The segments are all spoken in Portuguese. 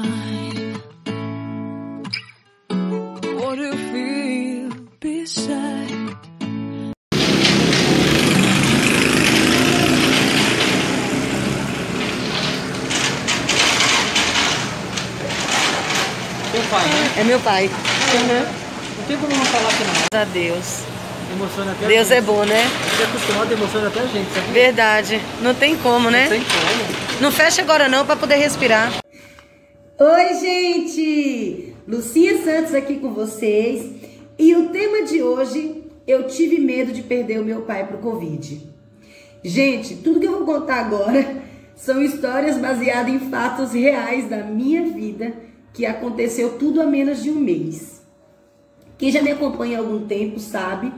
mine. What do you feel beside? Seu pai, né? É meu pai. Não tem como não falar que não. Graças a Deus. Emociona até Deus a gente. é bom, né? Você é acostumado, emociona até a gente, sabe? Verdade. Não tem como, né? Não tem como. Não fecha agora não, para poder respirar. Oi, gente! Lucinha Santos aqui com vocês. E o tema de hoje, eu tive medo de perder o meu pai pro Covid. Gente, tudo que eu vou contar agora são histórias baseadas em fatos reais da minha vida, que aconteceu tudo há menos de um mês. Quem já me acompanha há algum tempo sabe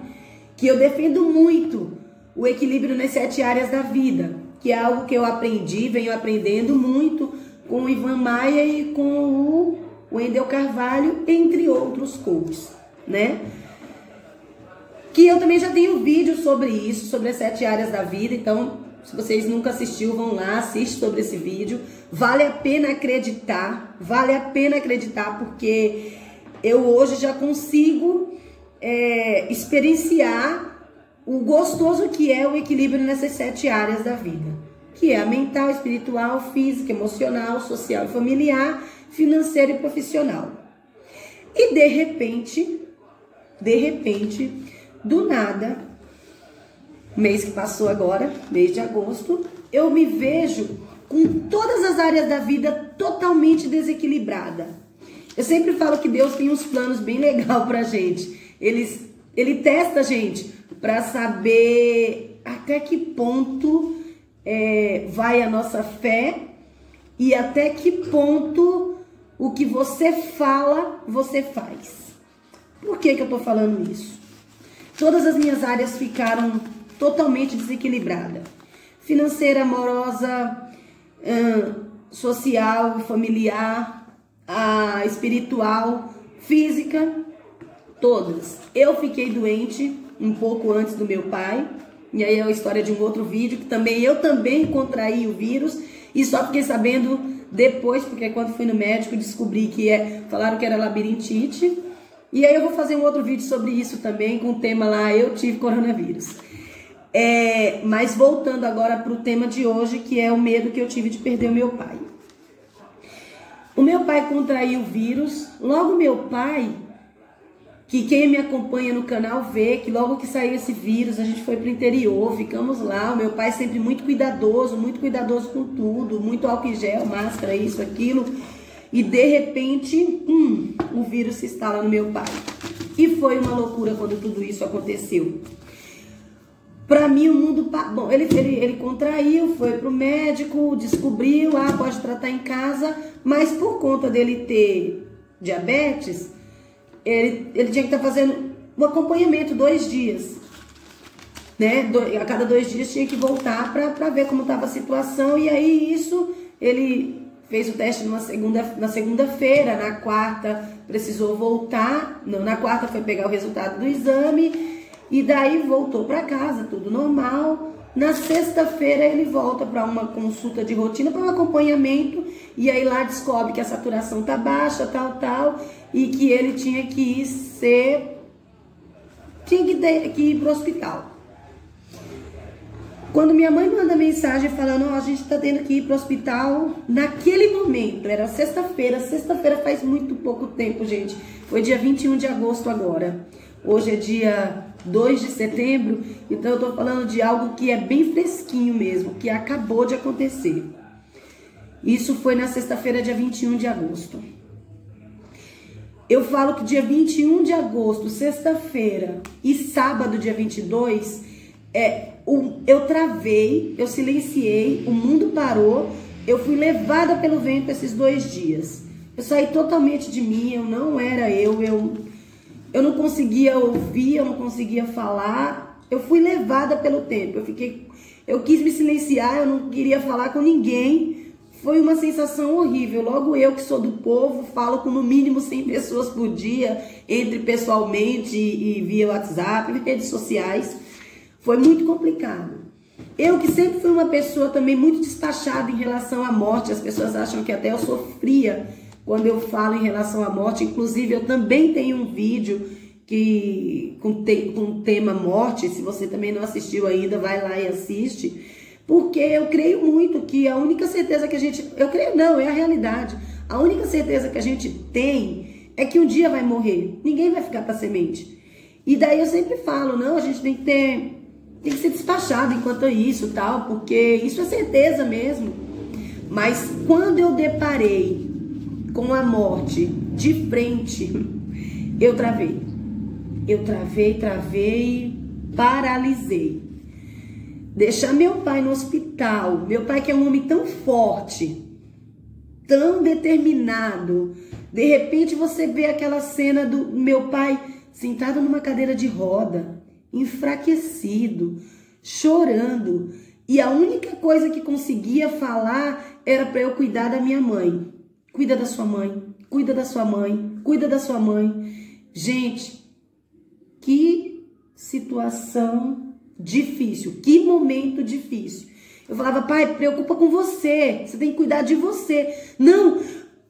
que eu defendo muito o equilíbrio nas 7 áreas da vida, que é algo que eu aprendi, venho aprendendo muito com o Ivan Maia e com o Wendel Carvalho, entre outros coaches, né? Que eu também já tenho vídeo sobre isso, sobre as 7 áreas da vida, então se vocês nunca assistiram, vão lá, assiste sobre esse vídeo. Vale a pena acreditar, porque eu hoje já consigo experienciar o gostoso que é o equilíbrio nessas 7 áreas da vida, que é a mental, espiritual, física, emocional, social e familiar, financeira e profissional. E de repente, do nada, mês que passou agora, mês de agosto, eu me vejo com todas as áreas da vida totalmente desequilibrada. Eu sempre falo que Deus tem uns planos bem legais pra gente. Ele testa a gente para saber até que ponto vai a nossa fé e até que ponto o que você fala, você faz. Por que eu tô falando isso? Todas as minhas áreas ficaram totalmente desequilibradas. Financeira, amorosa, social, familiar, espiritual, física, todas. Eu fiquei doente um pouco antes do meu pai, e aí é a história de um outro vídeo, que eu também contraí o vírus, e só fiquei sabendo depois, porque quando fui no médico descobri que falaram que era labirintite, e aí eu vou fazer um outro vídeo sobre isso também, com o tema lá, eu tive coronavírus. Mas voltando agora para o tema de hoje, que é o medo que eu tive de perder o meu pai. O meu pai contraiu o vírus, logo meu pai, que quem me acompanha no canal vê que logo que saiu esse vírus, a gente foi pro interior, ficamos lá, o meu pai sempre muito cuidadoso com tudo, muito álcool em gel, máscara, isso, aquilo, e de repente, o vírus se instala no meu pai. E foi uma loucura quando tudo isso aconteceu. Pra mim o mundo... Bom, ele contraiu, foi pro médico, descobriu, pode tratar em casa, mas por conta dele ter diabetes, ele tinha que estar fazendo um acompanhamento 2 dias, né? A cada 2 dias tinha que voltar pra ver como estava a situação, e aí ele fez o teste na segunda-feira, na quarta precisou voltar, não, na quarta foi pegar o resultado do exame, e daí voltou para casa, tudo normal. Na sexta-feira ele volta para uma consulta de rotina, para um acompanhamento, e aí lá descobre que a saturação tá baixa, tal, e que ele tinha que ir pro hospital. Quando minha mãe manda mensagem falando, a gente tá tendo que ir pro hospital, naquele momento, era sexta-feira faz muito pouco tempo, gente, foi dia 21 de agosto agora, hoje é dia 2 de setembro, então eu tô falando de algo que é bem fresquinho mesmo, que acabou de acontecer. Isso foi na sexta-feira, dia 21 de agosto. Eu falo que dia 21 de agosto, sexta-feira, e sábado, dia 22, eu travei, eu silenciei, o mundo parou, eu fui levada pelo vento esses 2 dias. Eu saí totalmente de mim, eu não era eu não conseguia ouvir, eu não conseguia falar, eu fui levada pelo tempo, eu quis me silenciar, eu não queria falar com ninguém, foi uma sensação horrível. Logo eu que sou do povo, falo com no mínimo 100 pessoas por dia, entre pessoalmente e via WhatsApp, redes sociais, foi muito complicado. Eu que sempre fui uma pessoa também muito despachada em relação à morte, as pessoas acham que até eu sofria quando eu falo em relação à morte. Inclusive, eu também tenho um vídeo com tema morte. Se você também não assistiu ainda, vai lá e assiste. Porque eu creio muito que a única certeza que a gente... Eu creio não, é a realidade. A única certeza que a gente tem é que um dia vai morrer. Ninguém vai ficar para semente. E daí eu sempre falo, não, a gente tem que ser despachado enquanto isso, tal, porque isso é certeza mesmo. Mas quando eu deparei com a morte de frente, eu travei. Eu travei, paralisei. Deixar meu pai no hospital, meu pai que é um homem tão forte, tão determinado, de repente você vê aquela cena do meu pai sentado numa cadeira de roda, enfraquecido, chorando, e a única coisa que conseguia falar era para eu cuidar da minha mãe. Cuida da sua mãe, cuida da sua mãe, cuida da sua mãe. Gente, que situação difícil, que momento difícil. Eu falava, pai, preocupa com você, você tem que cuidar de você. Não,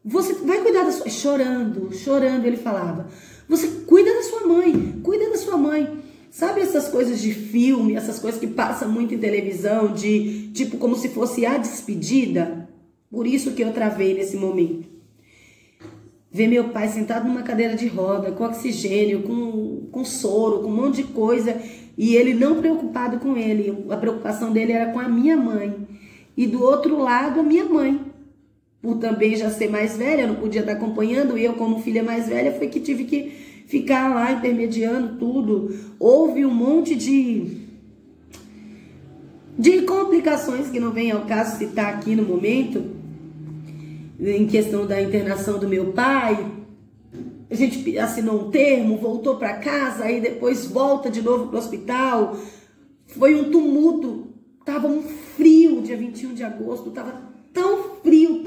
você vai cuidar da sua... Chorando, ele falava. Você cuida da sua mãe, cuida da sua mãe. Sabe essas coisas de filme, essas coisas que passam muito em televisão, de tipo como se fosse a despedida? Por isso que eu travei nesse momento. Ver meu pai sentado numa cadeira de roda, com oxigênio, com soro, com um monte de coisa, e ele não preocupado com ele. A preocupação dele era com a minha mãe. E do outro lado, a minha mãe. Por também já ser mais velha, eu não podia estar acompanhando, eu como filha mais velha, foi que tive que ficar lá intermediando tudo. Houve um monte de complicações que não vem ao caso citar aqui no momento, em questão da internação do meu pai. A gente assinou um termo, voltou para casa, aí depois volta de novo para o hospital. Foi um tumulto, tava um frio, dia 21 de agosto, tava tão frio,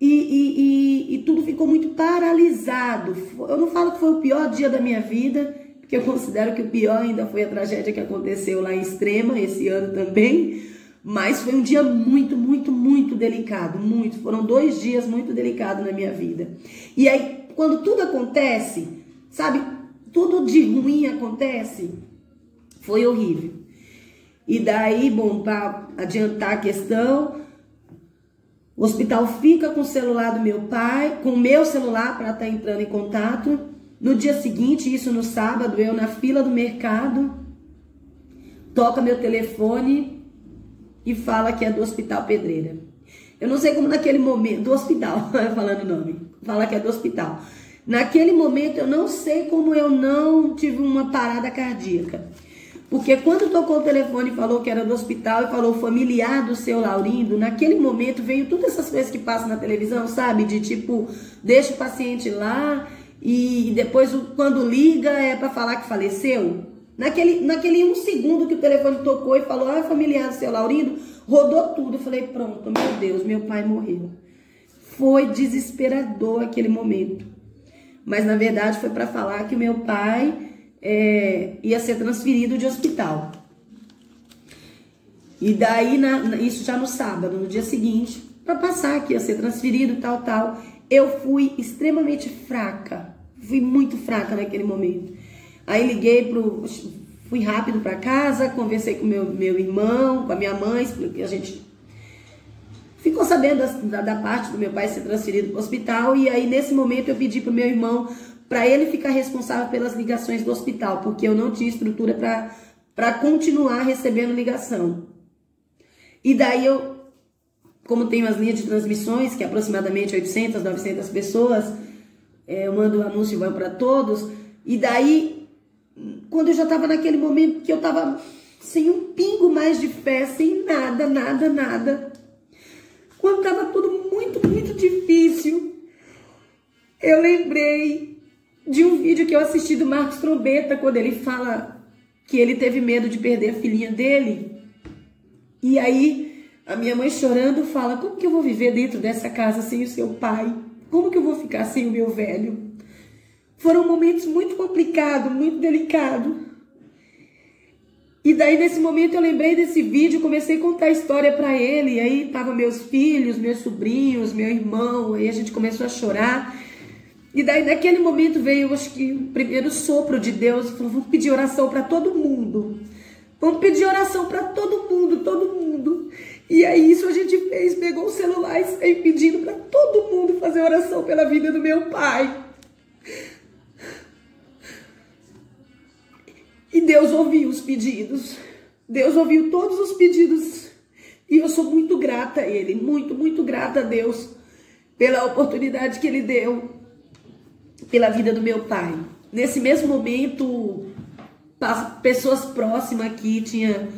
e tudo ficou muito paralisado. Eu não falo que foi o pior dia da minha vida, porque eu considero que o pior ainda foi a tragédia que aconteceu lá em Extrema, esse ano também, mas foi um dia muito delicado, foram 2 dias muito delicados na minha vida. E aí, quando tudo acontece, sabe, tudo de ruim acontece, foi horrível. E daí, bom, para adiantar a questão, o hospital fica com o celular do meu pai, com o meu celular para estar entrando em contato. No dia seguinte, isso no sábado, eu na fila do mercado, toca meu telefone e fala que é do Hospital Pedreira. Eu não sei como naquele momento, do hospital, falando o nome, fala que é do hospital. Naquele momento, eu não sei como eu não tive uma parada cardíaca. Porque quando tocou o telefone e falou que era do hospital e falou familiar do seu Laurindo, naquele momento veio todas essas coisas que passam na televisão, sabe? De tipo, deixa o paciente lá e depois quando liga é para falar que faleceu. Naquele 1 segundo que o telefone tocou e falou, familiar do seu Laurindo, rodou tudo. Eu falei, pronto, meu Deus, meu pai morreu. Foi desesperador aquele momento. Mas na verdade foi para falar que o meu pai... ia ser transferido de hospital. E daí, isso já no sábado, no dia seguinte, para passar que ia ser transferido, tal, eu fui extremamente fraca. Fui muito fraca naquele momento. Aí fui rápido para casa, conversei com meu irmão, com a minha mãe, a gente ficou sabendo da parte do meu pai ser transferido para o hospital, e aí nesse momento eu pedi para o meu irmão para ele ficar responsável pelas ligações do hospital, porque eu não tinha estrutura para continuar recebendo ligação. E daí como tenho as linhas de transmissões, que é aproximadamente 800, 900 pessoas, eu mando o anúncio e vai para todos, e daí, quando eu já estava naquele momento que eu estava sem um pingo mais de fé, sem nada, quando estava tudo muito difícil, eu lembrei de um vídeo que eu assisti do Marcos Trombetta, quando ele fala que ele teve medo de perder a filhinha dele. E aí, a minha mãe chorando fala, como que eu vou viver dentro dessa casa sem o seu pai? Como que eu vou ficar sem o meu velho? Foram momentos muito complicados, muito delicados. E daí, nesse momento, eu lembrei desse vídeo, comecei a contar a história para ele. E aí, estavam meus filhos, meus sobrinhos, meu irmão. Aí a gente começou a chorar. E daí, naquele momento, veio, acho que, o primeiro sopro de Deus. Falou, vamos pedir oração para todo mundo. Vamos pedir oração para todo mundo, todo mundo. E aí, isso a gente fez. Pegou o celular e saiu pedindo para todo mundo fazer oração pela vida do meu pai. E Deus ouviu os pedidos. Deus ouviu todos os pedidos. E eu sou muito grata a Ele. Muito, muito grata a Deus pela oportunidade que Ele deu pela vida do meu pai. Nesse mesmo momento, pessoas próximas aqui tinham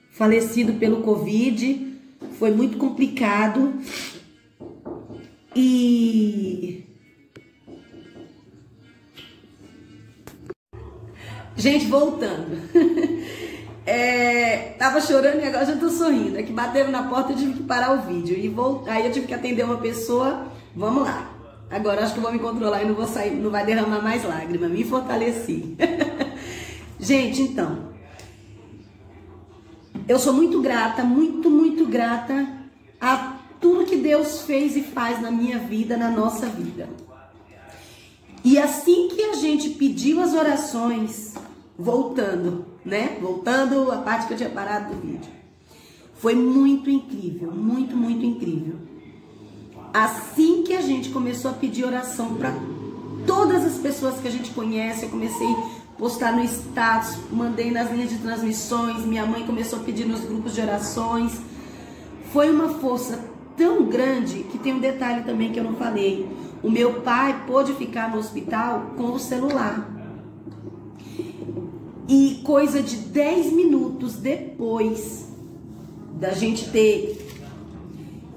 falecido pelo Covid. Foi muito complicado. E... gente, voltando. Tava chorando e agora já tô sorrindo. É que bateram na porta e eu tive que parar o vídeo. Aí eu tive que atender uma pessoa. Vamos lá. Agora acho que eu vou me controlar e não vou sair, não vai derramar mais lágrimas. Me fortaleci. Gente, então. Eu sou muito grata, muito, muito grata a tudo que Deus fez e faz na minha vida, na nossa vida. E assim que a gente pediu as orações, voltando, né? Voltando a parte que eu tinha parado do vídeo. Foi muito incrível, muito, muito incrível. Assim que a gente começou a pedir oração para todas as pessoas que a gente conhece, eu comecei a postar no status, mandei nas linhas de transmissões, minha mãe começou a pedir nos grupos de orações. Foi uma força tão grande que tem um detalhe também que eu não falei. O meu pai pôde ficar no hospital com o celular. E coisa de 10 minutos depois da gente ter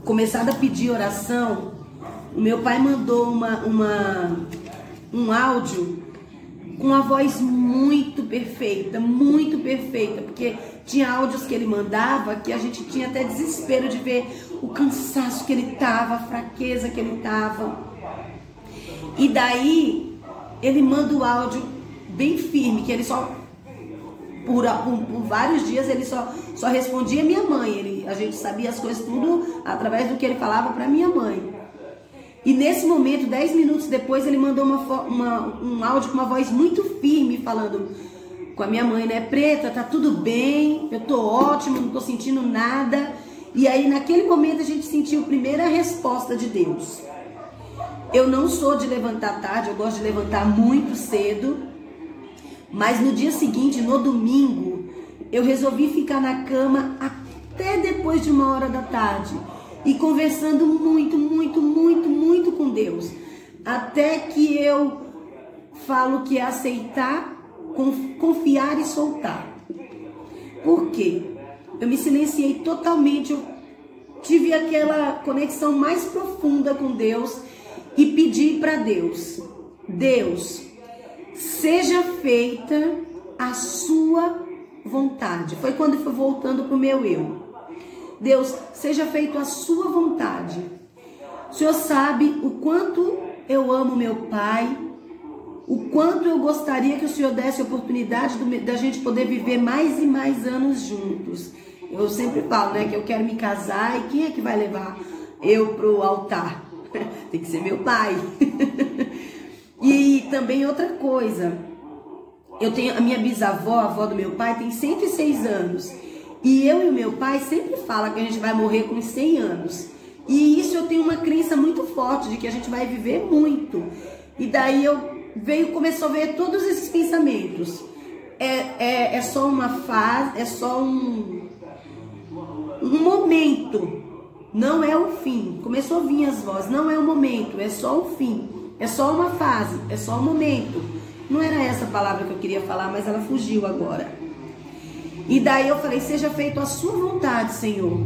começado a pedir oração, o meu pai mandou um áudio com uma voz muito perfeita, porque tinha áudios que ele mandava que a gente tinha até desespero de ver o cansaço que ele tava, a fraqueza que ele tava. E daí ele manda o áudio bem firme, que ele só por vários dias ele só respondia minha mãe. A gente sabia as coisas tudo através do que ele falava para minha mãe. E nesse momento, 10 minutos depois, ele mandou um áudio com uma voz muito firme, falando com a minha mãe, né? Preta, tá tudo bem, eu tô ótimo, não tô sentindo nada. E aí, naquele momento, a gente sentiu a primeira resposta de Deus. Eu não sou de levantar tarde, eu gosto de levantar muito cedo. Mas no dia seguinte, no domingo, eu resolvi ficar na cama até depois de 1h da tarde. E conversando muito, muito, muito, muito com Deus. Até que eu falo que é aceitar, confiar e soltar. Por quê? Eu me silenciei totalmente. Eu tive aquela conexão mais profunda com Deus. E pedi para Deus. Deus, seja feita a sua vontade. Foi quando eu fui voltando para o meu eu. Deus, seja feita a sua vontade. O Senhor sabe o quanto eu amo meu pai, o quanto eu gostaria que o Senhor desse a oportunidade da gente poder viver mais e mais anos juntos. Eu sempre falo, né, que eu quero me casar e quem é que vai levar eu pro altar? Tem que ser meu pai. E também outra coisa, eu tenho a minha bisavó, a avó do meu pai, tem 106 anos. E eu e o meu pai sempre falam que a gente vai morrer com 100 anos. E isso eu tenho uma crença muito forte de que a gente vai viver muito. E daí começou a ver todos esses pensamentos. É só uma fase, é só um momento. Não é o fim. Começou a vir as vozes, não é o momento, é só o fim. É só uma fase, é só um momento. Não era essa a palavra que eu queria falar, mas ela fugiu agora. E daí eu falei, seja feito a sua vontade, Senhor.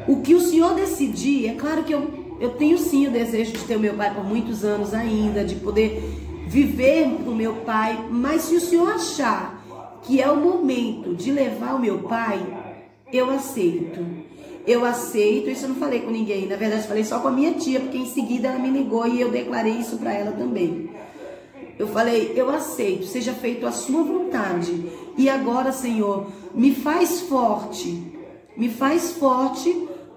O que o Senhor decidir, é claro que eu tenho sim o desejo de ter o meu pai por muitos anos ainda, de poder viver com o meu pai, mas se o Senhor achar que é o momento de levar o meu pai, eu aceito. Eu aceito, isso eu não falei com ninguém, na verdade falei só com a minha tia, porque em seguida ela me ligou e eu declarei isso para ela também. Eu falei, eu aceito, seja feito a sua vontade. E agora, Senhor, me faz forte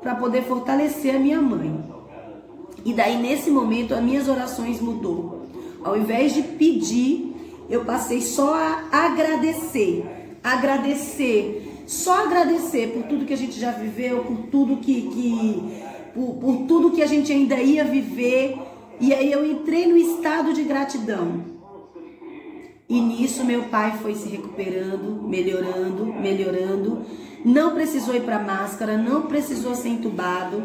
para poder fortalecer a minha mãe. E daí, nesse momento, as minhas orações mudou. Ao invés de pedir, eu passei só a agradecer. Só agradecer por tudo que a gente já viveu, por tudo por tudo que a gente ainda ia viver. E aí eu entrei no estado de gratidão. E nisso meu pai foi se recuperando, melhorando. Não precisou ir para máscara, não precisou ser entubado.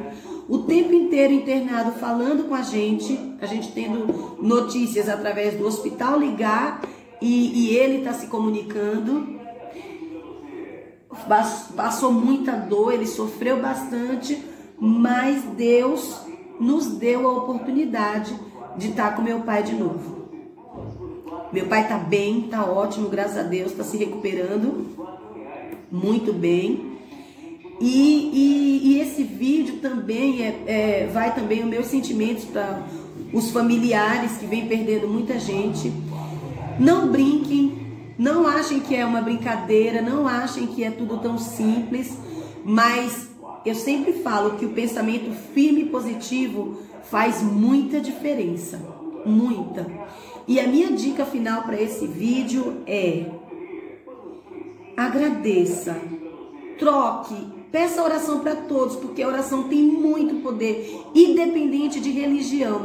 O tempo inteiro internado falando com a gente tendo notícias através do hospital ligar e ele tá se comunicando. Passou muita dor, ele sofreu bastante, mas Deus nos deu a oportunidade de estar com meu pai de novo. Meu pai tá bem, tá ótimo, graças a Deus, tá se recuperando muito bem. E esse vídeo também vai também os meus sentimentos para os familiares que vêm perdendo muita gente. Não brinquem, não achem que é uma brincadeira, não achem que é tudo tão simples, mas eu sempre falo que o pensamento firme e positivo faz muita diferença, muita. E a minha dica final para esse vídeo é: agradeça, troque, peça oração para todos, porque a oração tem muito poder, independente de religião.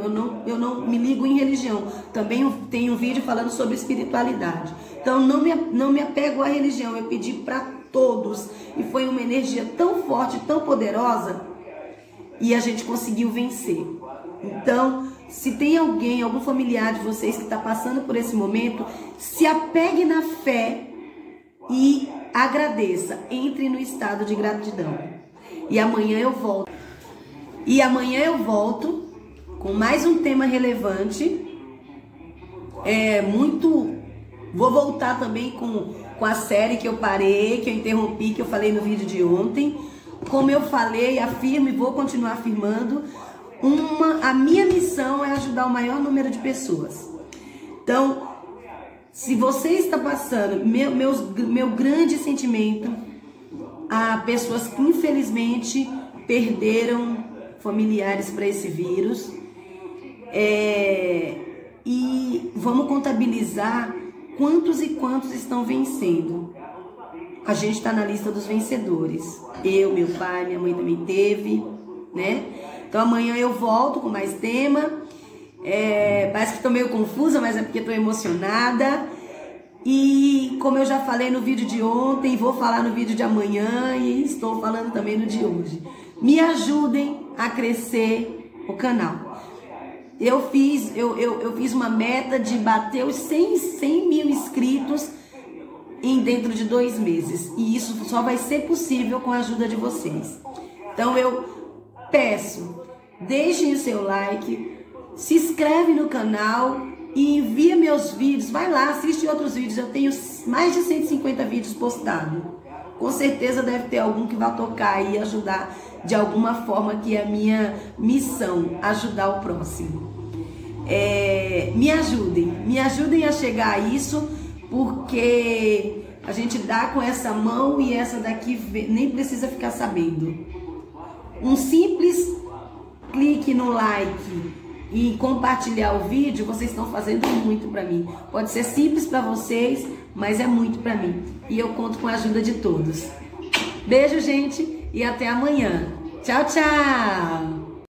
Eu não me ligo em religião. Também tem um vídeo falando sobre espiritualidade. Então não me apego à religião, eu pedi para todos. E foi uma energia tão forte, tão poderosa, e a gente conseguiu vencer. Então, se tem alguém, algum familiar de vocês que está passando por esse momento, se apegue na fé e agradeça, entre no estado de gratidão. E amanhã eu volto com mais um tema relevante. Vou voltar também com a série que eu parei, que eu interrompi, que eu falei no vídeo de ontem. Como eu falei, afirmo e vou continuar afirmando, a minha missão é ajudar o maior número de pessoas. Então, se você está passando, meu grande sentimento a pessoas que infelizmente perderam familiares para esse vírus, e vamos contabilizar quantos e quantos estão vencendo. A gente está na lista dos vencedores. Eu, meu pai, minha mãe também teve, né? Então amanhã eu volto com mais tema. Parece que estou meio confusa, mas é porque estou emocionada. E como eu já falei no vídeo de ontem, vou falar no vídeo de amanhã e estou falando também no de hoje. Me ajudem a crescer o canal. Eu fiz uma meta de bater os 100 mil inscritos dentro de 2 meses. E isso só vai ser possível com a ajuda de vocês. Então eu peço, deixem o seu like, se inscreve no canal e envia meus vídeos. Vai lá, assiste outros vídeos. Eu tenho mais de 150 vídeos postados. Com certeza deve ter algum que vai tocar e ajudar de alguma forma, que é a minha missão, ajudar o próximo. Me ajudem a chegar a isso, porque a gente dá com essa mão e essa daqui nem precisa ficar sabendo. Um simples clique no like e compartilhar o vídeo, vocês estão fazendo muito para mim. Pode ser simples para vocês, mas é muito para mim. E eu conto com a ajuda de todos. Beijo, gente, e até amanhã. Tchau, tchau!